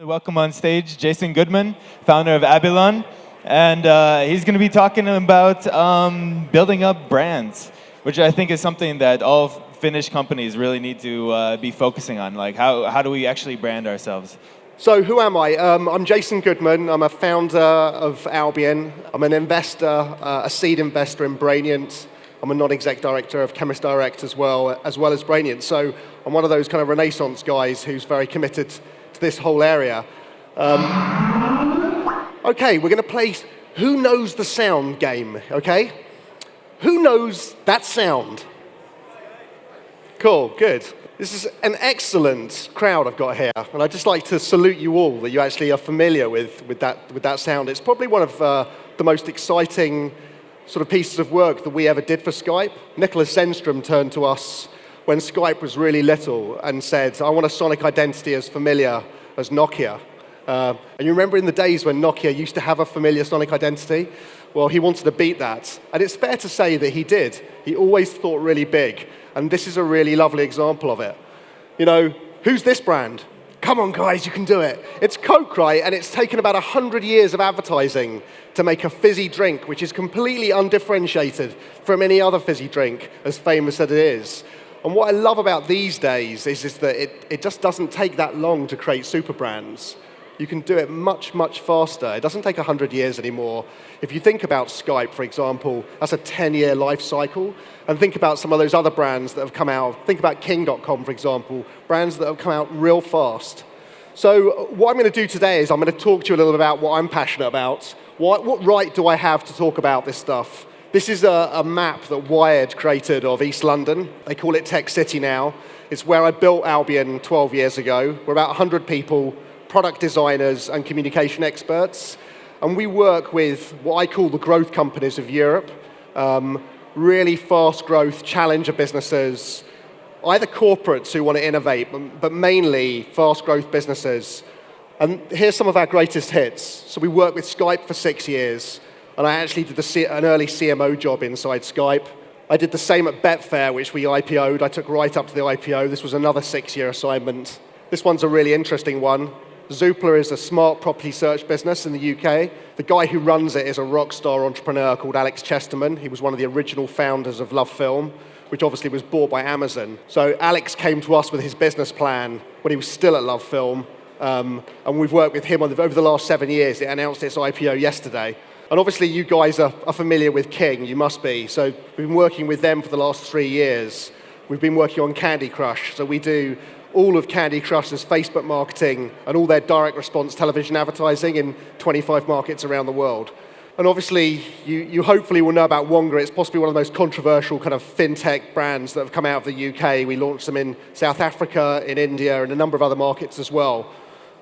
Welcome on stage, Jason Goodman, founder of Abelon, and he's going to be talking about building up brands, which I think is something that all Finnish companies really need to be focusing on. Like, how do we actually brand ourselves? So who am I? I'm Jason Goodman. I'm a founder of Albion. I'm an investor, a seed investor in Brainient. I'm a non-exec director of Chemist Direct as well as Brainient. So I'm one of those kind of Renaissance guys who's very committed to this whole area. Okay, we're going to play Who Knows the Sound game, okay? Who knows that sound? Cool, good. This is an excellent crowd I've got here, and I'd just like to salute you all that you actually are familiar with that sound. It's probably one of the most exciting sort of pieces of work that we ever did for Skype. Nicholas Zenström turned to us when Skype was really little and said, I want a sonic identity as familiar as Nokia. And you remember in the days when Nokia used to have a familiar sonic identity? Well, he wanted to beat that. And it's fair to say that he did. He always thought really big. And this is a really lovely example of it. You know, who's this brand? Come on, guys, you can do it. It's Coke, right? And it's taken about 100 years of advertising to make a fizzy drink, which is completely undifferentiated from any other fizzy drink, as famous as it is. And what I love about these days is that it just doesn't take that long to create super brands. You can do it much, much faster. It doesn't take 100 years anymore. If you think about Skype, for example, that's a 10-year life cycle. And think about some of those other brands that have come out. Think about King.com, for example, brands that have come out real fast. So what I'm going to do today is I'm going to talk to you a little bit about what I'm passionate about. What right do I have to talk about this stuff? This is a map that Wired created of East London. They call it Tech City now. It's where I built Albion 12 years ago. We're about 100 people, product designers and communication experts. And we work with what I call the growth companies of Europe, really fast growth challenger businesses, either corporates who want to innovate, but mainly fast growth businesses. And here's some of our greatest hits. So we worked with Skype for 6 years, and I actually did an early CMO job inside Skype. I did the same at Betfair, which we IPO'd. I took right up to the IPO. This was another 6-year assignment. This one's a really interesting one. Zoopla is a smart property search business in the UK. The guy who runs it is a rock star entrepreneur called Alex Chesterman. He was one of the original founders of Love Film, which obviously was bought by Amazon. So Alex came to us with his business plan when he was still at Love Film, and we've worked with him over the last 7 years. It announced its IPO yesterday. And obviously you guys are familiar with King, you must be. So we've been working with them for the last 3 years. We've been working on Candy Crush. So we do all of Candy Crush's Facebook marketing and all their direct response television advertising in 25 markets around the world. And obviously, you hopefully will know about Wonga. It's possibly one of the most controversial kind of fintech brands that have come out of the UK. We launched them in South Africa, in India, and a number of other markets as well.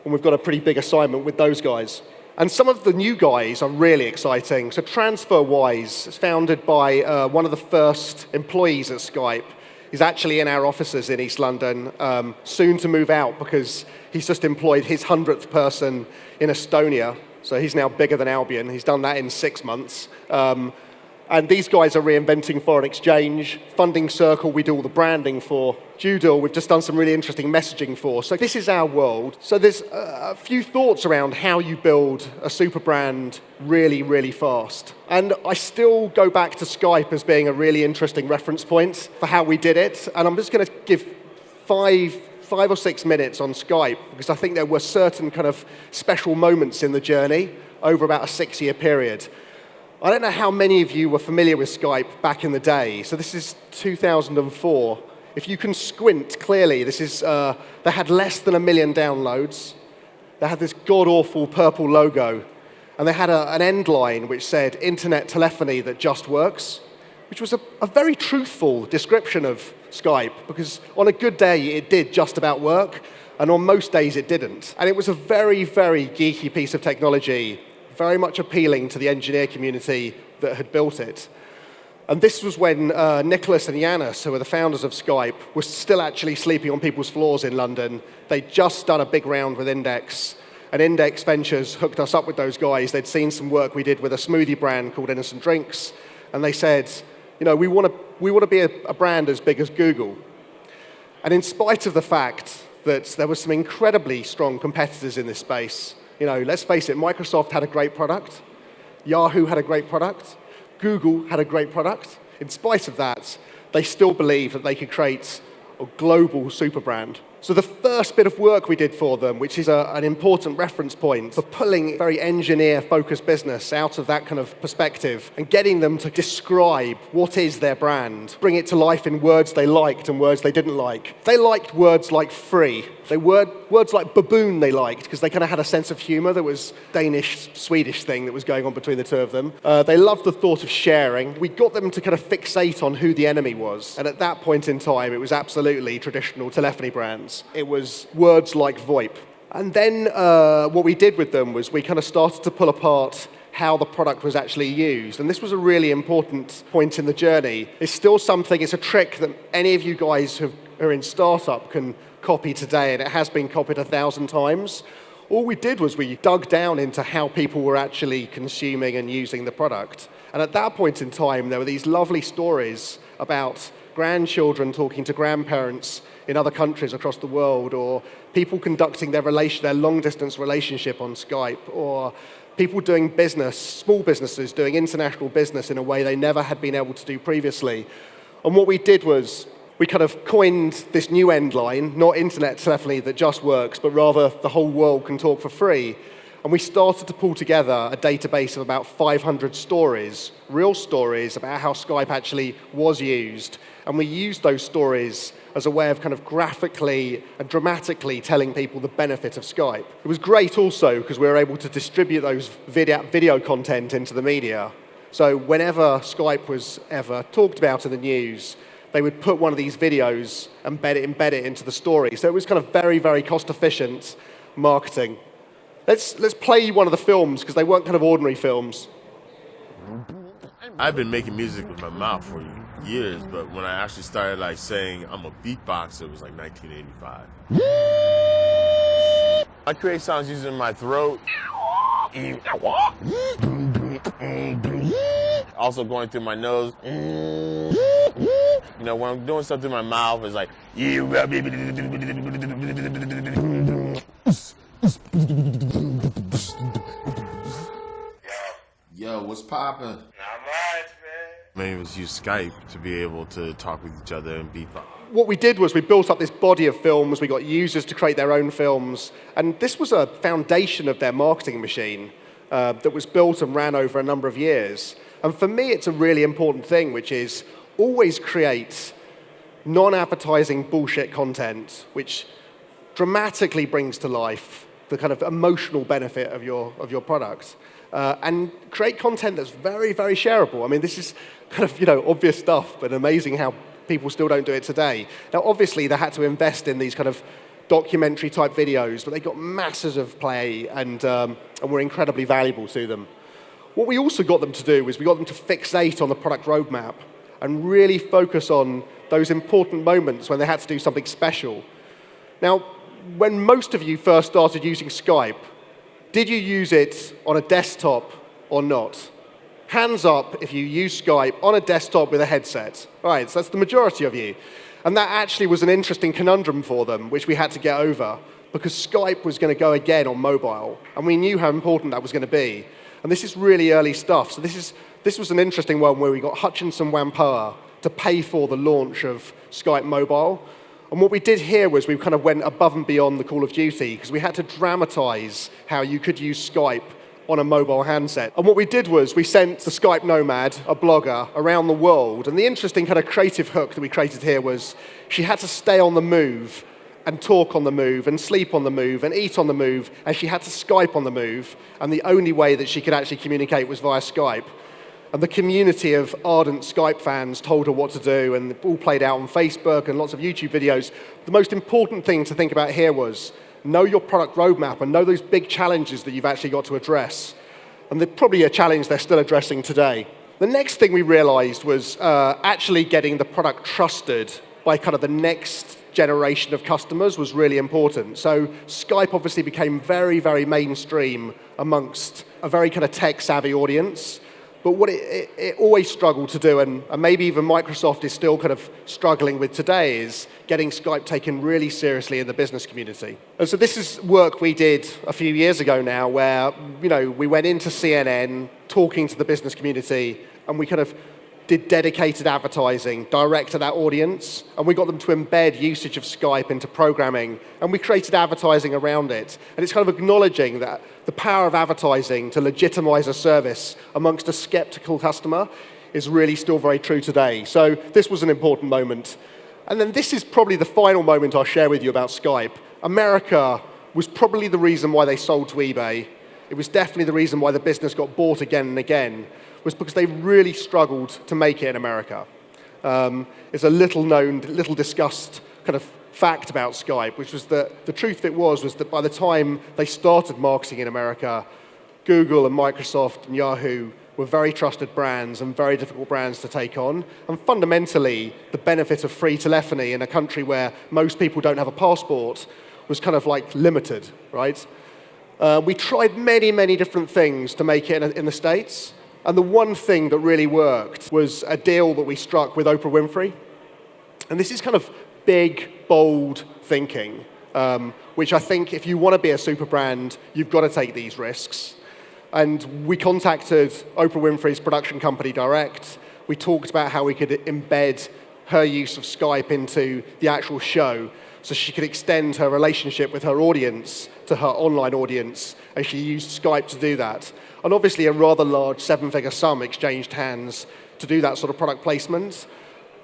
And we've got a pretty big assignment with those guys. And some of the new guys are really exciting. So TransferWise is founded by one of the first employees at Skype. He's actually in our offices in East London, soon to move out because he's just employed his 100th person in Estonia. So he's now bigger than Albion. He's done that in 6 months. And these guys are reinventing foreign exchange. Funding Circle, we do all the branding for. Doodle, we've just done some really interesting messaging for. So this is our world. So there's a few thoughts around how you build a super brand really, really fast. And I still go back to Skype as being a really interesting reference point for how we did it. And I'm just going to give five or 6 minutes on Skype because I think there were certain kind of special moments in the journey over about a 6-year period. I don't know how many of you were familiar with Skype back in the day. So this is 2004. If you can squint clearly, this is they had less than 1 million downloads. They had this god-awful purple logo. And they had an end line which said, internet telephony that just works, which was a very truthful description of Skype, because on a good day, it did just about work, and on most days, it didn't. And it was a very, very geeky piece of technology, very much appealing to the engineer community, that had built it. And this was when Nicholas and Yanis, who were the founders of Skype, were still actually sleeping on people's floors in London. They'd just done a big round with Index, and Index Ventures hooked us up with those guys. They'd seen some work we did with a smoothie brand called Innocent Drinks, and they said, we want to be a brand as big as Google. And in spite of the fact that there were some incredibly strong competitors in this space, let's face it, Microsoft had a great product, Yahoo had a great product, Google had a great product. In spite of that, they still believed that they could create a global super brand. So the first bit of work we did for them, which is an important reference point for pulling a very engineer-focused business out of that kind of perspective and getting them to describe what is their brand, bring it to life in words they liked and words they didn't like. They liked words like free. Words like baboon they liked because they kind of had a sense of humor that was Danish-Swedish thing that was going on between the two of them. They loved the thought of sharing. We got them to kind of fixate on who the enemy was. And at that point in time, it was absolutely traditional telephony brands. It was words like VoIP. And then what we did with them was we kind of started to pull apart how the product was actually used. And this was a really important point in the journey. It's still something, it's a trick that any of you guys who are in startup can copy today, and it has been copied 1,000 times. All we did was we dug down into how people were actually consuming and using the product. And at that point in time, there were these lovely stories about grandchildren talking to grandparents in other countries across the world, or people conducting their long-distance relationship on Skype, or people doing business, small businesses doing international business in a way they never had been able to do previously. And what we did was we kind of coined this new end line, not internet telephony that just works, but rather the whole world can talk for free. And we started to pull together a database of about 500 stories, real stories about how Skype actually was used. And we used those stories as a way of kind of graphically and dramatically telling people the benefit of Skype. It was great also because we were able to distribute those video content into the media. So whenever Skype was ever talked about in the news, they would put one of these videos and embed it into the story. So it was kind of very, very cost-efficient marketing. Let's play you one of the films, because they weren't kind of ordinary films. I've been making music with my mouth for years, but when I actually started saying I'm a beatboxer, it was like 1985. I create sounds using my throat. Also going through my nose. When I'm doing stuff through my mouth, it's like. Yo, what's poppin'? Not much, man. Maybe it was use Skype to be able to talk with each other and beatbox. What we did was we built up this body of films. We got users to create their own films. And this was a foundation of their marketing machine that was built and ran over a number of years. And for me, it's a really important thing, which is always create non-advertising bullshit content, which dramatically brings to life the kind of emotional benefit of your product. And create content that's very, very shareable. I mean, this is kind of, obvious stuff, but amazing how people still don't do it today. Now, obviously, they had to invest in these kind of documentary-type videos, but they got masses of play and were incredibly valuable to them. What we also got them to do was we got them to fixate on the product roadmap and really focus on those important moments when they had to do something special. Now, when most of you first started using Skype, did you use it on a desktop or not? Hands up if you use Skype on a desktop with a headset. Right, so that's the majority of you. And that actually was an interesting conundrum for them, which we had to get over, because Skype was going to go again on mobile, and we knew how important that was going to be. And this is really early stuff. So this was an interesting one where we got Hutchinson Whampoa to pay for the launch of Skype Mobile. And what we did here was we kind of went above and beyond the Call of Duty, because we had to dramatize how you could use Skype on a mobile handset. And what we did was we sent the Skype Nomad, a blogger, around the world. And the interesting kind of creative hook that we created here was she had to stay on the move and talk on the move and sleep on the move and eat on the move, and she had to Skype on the move. And the only way that she could actually communicate was via Skype. And the community of ardent Skype fans told her what to do, and it all played out on Facebook and lots of YouTube videos. The most important thing to think about here was know your product roadmap and know those big challenges that you've actually got to address. And they're probably a challenge they're still addressing today. The next thing we realized was actually getting the product trusted by kind of the next generation of customers was really important. So Skype obviously became very, very mainstream amongst a very kind of tech-savvy audience. But what it always struggled to do, and maybe even Microsoft is still kind of struggling with today, is getting Skype taken really seriously in the business community. And so this is work we did a few years ago now, where we went into CNN talking to the business community, and we kind of did dedicated advertising direct to that audience, and we got them to embed usage of Skype into programming, and we created advertising around it. And it's kind of acknowledging that the power of advertising to legitimize a service amongst a skeptical customer is really still very true today. So this was an important moment. And then this is probably the final moment I'll share with you about Skype. America was probably the reason why they sold to eBay. It was definitely the reason why the business got bought again and again, was because they really struggled to make it in America. It's a little known, little discussed kind of fact about Skype, which was that the truth of it was that by the time they started marketing in America, Google and Microsoft and Yahoo were very trusted brands and very difficult brands to take on. And fundamentally, the benefit of free telephony in a country where most people don't have a passport was kind of like limited, right? We tried many, many different things to make it in the States. And the one thing that really worked was a deal that we struck with Oprah Winfrey. And this is kind of big, bold thinking, which I think if you want to be a super brand, you've got to take these risks. And we contacted Oprah Winfrey's production company direct. We talked about how we could embed her use of Skype into the actual show so she could extend her relationship with her audience to her online audience, and she used Skype to do that. And obviously a rather large seven-figure sum exchanged hands to do that sort of product placement.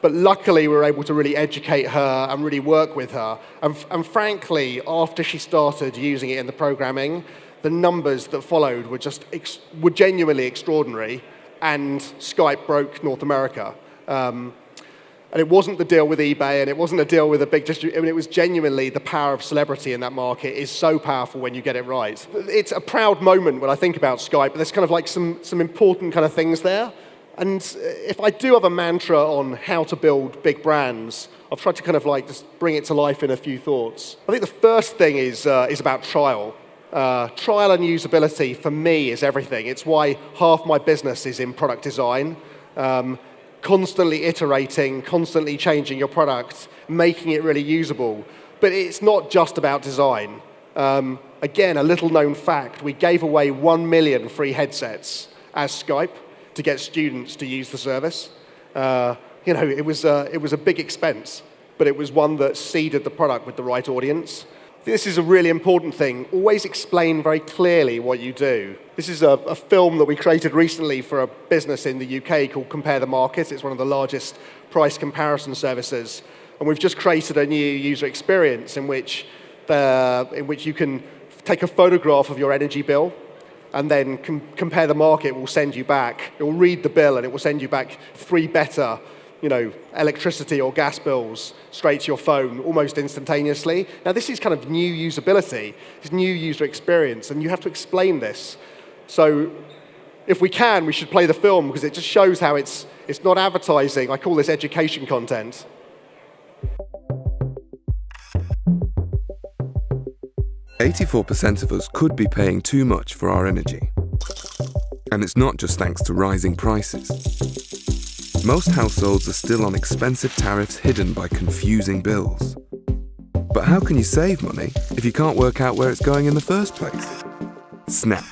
But luckily, we were able to really educate her and really work with her. And frankly, after she started using it in the programming, the numbers that followed were genuinely extraordinary, and Skype broke North America. And it wasn't the deal with eBay, and it wasn't a deal with a big distributor. I mean, it was genuinely the power of celebrity in that market is so powerful when you get it right. It's a proud moment when I think about Skype, but there's kind of like some important kind of things there. And if I do have a mantra on how to build big brands, I've tried to kind of like just bring it to life in a few thoughts. I think the first thing is about trial. Trial and usability for me is everything. It's why half my business is in product design. Constantly iterating, constantly changing your product, making it really usable. But it's not just about design. Again, a little known fact, we gave away 1 million free headsets as Skype to get students to use the service. It was a big expense, but it was one that seeded the product with the right audience. This is a really important thing. Always explain very clearly what you do. This is a film that we created recently for a business in the UK called Compare the Market. It's one of the largest price comparison services. And we've just created a new user experience in which you can take a photograph of your energy bill, and then Compare the Market will send you back. It will read the bill, and it will send you back 3 better electricity or gas bills straight to your phone almost instantaneously. Now, this is kind of new usability, it's new user experience, and you have to explain this. So if we can, we should play the film, because it just shows how it's not advertising. I call this education content. %84 of us could be paying too much for our energy. And it's not just thanks to rising prices. Most households are still on expensive tariffs hidden by confusing bills. But how can you save money if you can't work out where it's going in the first place? Snap.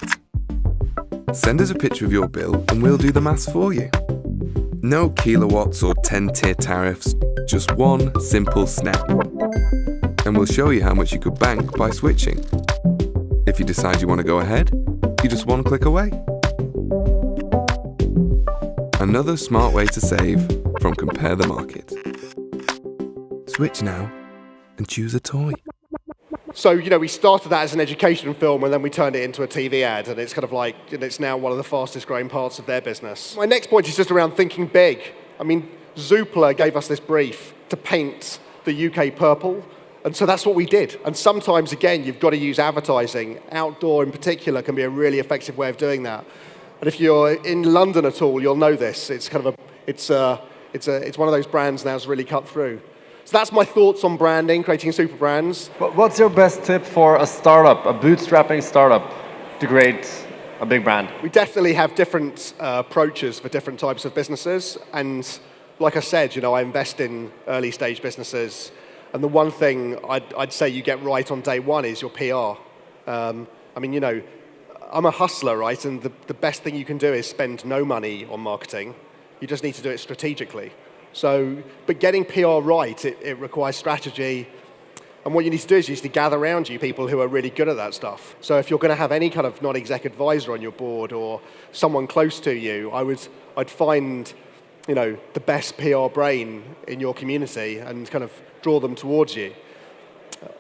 Send us a picture of your bill and we'll do the maths for you. No kilowatts or 10-tier tariffs, just one simple snap. And we'll show you how much you could bank by switching. If you decide you want to go ahead, you're just one click away. Another smart way to save from Compare the Market. Switch now and choose a toy. So, we started that as an education film, and then we turned it into a TV ad, and it's kind of like, it's now one of the fastest growing parts of their business. My next point is just around thinking big. I mean, Zoopla gave us this brief to paint the UK purple, and so that's what we did. And sometimes, again, you've got to use advertising. Outdoor, in particular, can be a really effective way of doing that. And if you're in London at all, you'll know this. It's kind of it's one of those brands now that's really cut through. So that's my thoughts on branding, creating super brands. What's your best tip for a startup, a bootstrapping startup, to create a big brand? We definitely have different approaches for different types of businesses. And like I said, I invest in early stage businesses. And the one thing I'd say you get right on day one is your PR. I'm a hustler, right? And the best thing you can do is spend no money on marketing. You just need to do it strategically. But getting PR right, it requires strategy. And what you need to do is you need to gather around you people who are really good at that stuff. So if you're going to have any kind of non-exec advisor on your board or someone close to you, I'd find the best PR brain in your community and kind of draw them towards you.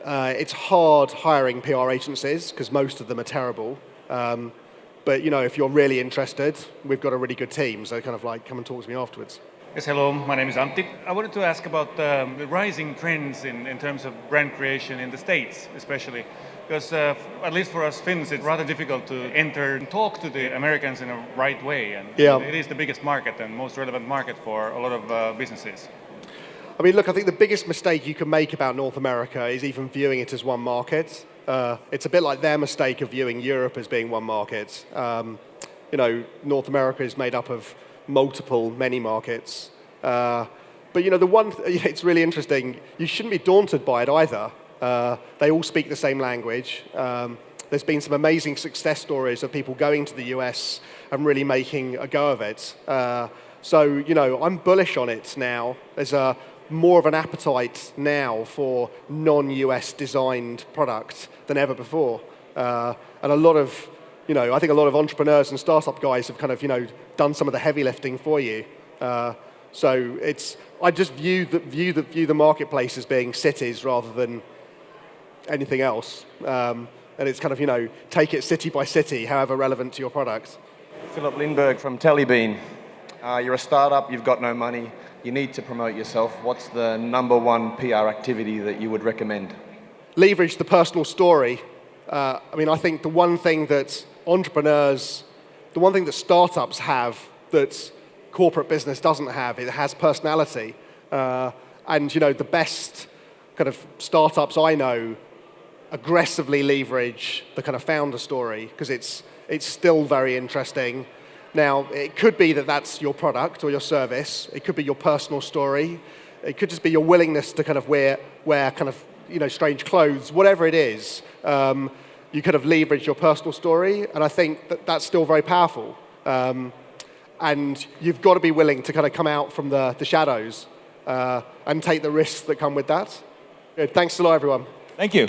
It's hard hiring PR agencies because most of them are terrible. But if you're really interested, we've got a really good team. So kind of come and talk to me afterwards. Yes, hello, my name is Antti. I wanted to ask about the rising trends in terms of brand creation in the States, especially. Because at least for us Finns, it's rather difficult to enter and talk to the Americans in a right way. And it is the biggest market and most relevant market for a lot of businesses. Look, I think the biggest mistake you can make about North America is even viewing it as one market. It's a bit like their mistake of viewing Europe as being one market. North America is made up of many markets. But it's really interesting. You shouldn't be daunted by it either. They all speak the same language. There's been some amazing success stories of people going to the US and really making a go of it. I'm bullish on it now. There's more of an appetite now for non-US designed product than ever before. And a lot of I think a lot of entrepreneurs and startup guys have kind of, done some of the heavy lifting for you. I just view the marketplace as being cities rather than anything else. And it's kind of, take it city by city, however relevant to your product. Philip Lindbergh from Tellybean. You're a startup, you've got no money, you need to promote yourself. What's the #1 PR activity that you would recommend? Leverage the personal story. I think the one thing that startups have that corporate business doesn't have, it has personality. The best kind of startups I know aggressively leverage the kind of founder story because it's still very interesting. Now, it could be that that's your product or your service. It could be your personal story. It could just be your willingness to kind of wear kind of, strange clothes. Whatever it is, you could have leveraged your personal story, and I think that that's still very powerful. And you've got to be willing to kind of come out from the shadows and take the risks that come with that. Good. Thanks a lot, everyone. Thank you.